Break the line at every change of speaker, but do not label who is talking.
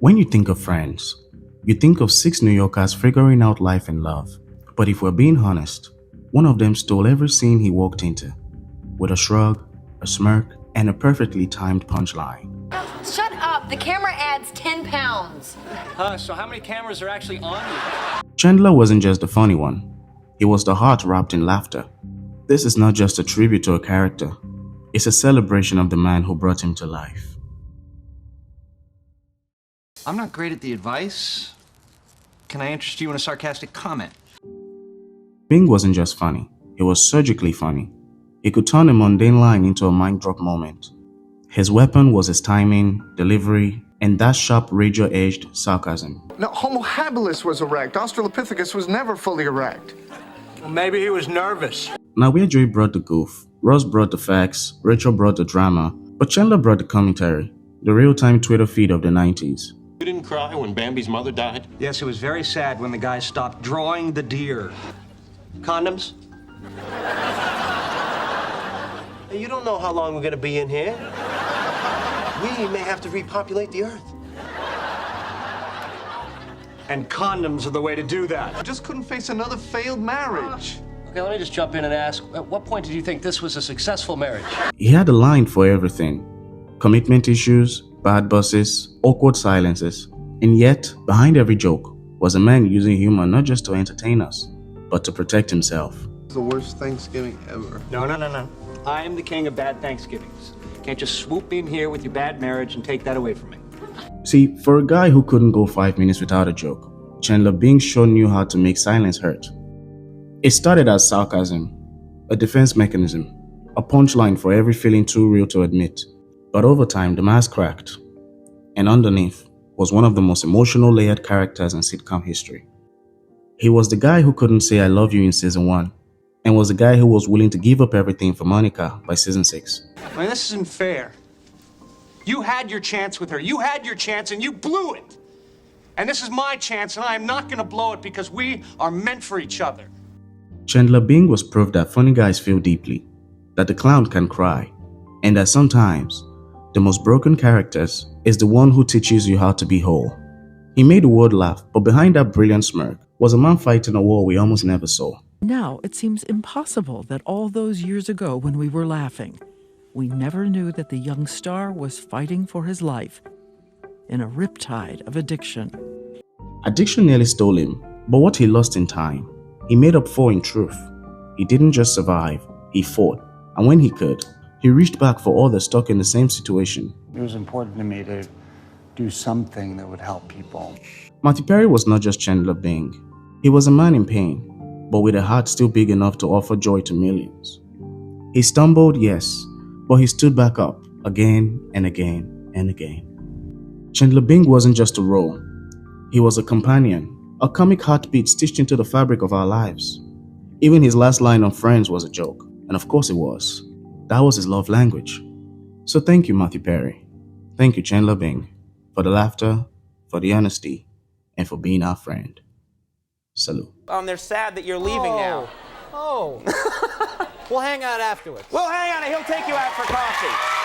When you think of Friends, you think of six New Yorkers figuring out life and love. But if we're being honest, one of them stole every scene he walked into, with a shrug, a smirk, and a perfectly timed punchline.
Shut up! The camera adds 10 pounds.
So how many cameras are actually on you?
Chandler wasn't just the funny one, he was the heart wrapped in laughter. This is not just a tribute to a character, it's a celebration of the man who brought him to life.
I'm not great at the advice. Can I interest you in a sarcastic comment?
Bing wasn't just funny, he was surgically funny. He could turn a mundane line into a mic drop moment. His weapon was his timing, delivery, and that sharp razor-edged sarcasm.
No, Homo habilis was erect. Australopithecus was never fully erect.
Well, maybe he was nervous.
Now where Joey brought the goof, Ross brought the facts, Rachel brought the drama, but Chandler brought the commentary, the real-time Twitter feed of the 90s.
You didn't cry when Bambi's mother died?
Yes, it was very sad when the guy stopped drawing the deer.
Condoms? You don't know how long we're gonna be in here. We may have to repopulate the Earth.
And condoms are the way to do that.
I just couldn't face another failed marriage.
Okay, let me just jump in and ask, at what point did you think this was a successful marriage?
He had a line for everything. Commitment issues, bad bosses, awkward silences. And yet, behind every joke was a man using humor not just to entertain us, but to protect himself.
It's the worst Thanksgiving ever.
No. I am the king of bad Thanksgivings. Can't just swoop in here with your bad marriage and take that away from me.
See, for a guy who couldn't go 5 minutes without a joke, Chandler Bing sure knew how to make silence hurt. It started as sarcasm, a defense mechanism, a punchline for every feeling too real to admit. But over time, the mask cracked, and underneath was one of the most emotional layered characters in sitcom history. He was the guy who couldn't say I love you in season 1, and was the guy who was willing to give up everything for Monica by season 6.
I mean, this isn't fair. You had your chance with her. You had your chance and you blew it. And this is my chance and I am not gonna blow it because we are meant for each other.
Chandler Bing was proof that funny guys feel deeply, that the clown can cry, and that sometimes the most broken characters is the one who teaches you how to be whole. He made the world laugh, but behind that brilliant smirk was a man fighting a war we almost never saw.
Now it seems impossible that all those years ago when we were laughing, we never knew that the young star was fighting for his life in a riptide of addiction.
Addiction nearly stole him, but what he lost in time, he made up for in truth. He didn't just survive, he fought, and when he could, he reached back for others stuck in the same situation.
It was important to me to do something that would help people.
Matthew Perry was not just Chandler Bing. He was a man in pain, but with a heart still big enough to offer joy to millions. He stumbled, yes, but he stood back up again and again and again. Chandler Bing wasn't just a role. He was a companion, a comic heartbeat stitched into the fabric of our lives. Even his last line on Friends was a joke, and of course it was. That was his love language. So thank you, Matthew Perry. Thank you, Chandler Bing, for the laughter, for the honesty, and for being our friend. Salute.
They're sad that you're leaving now.
Oh. We'll hang out afterwards.
Well, hang on, he'll take you out for coffee.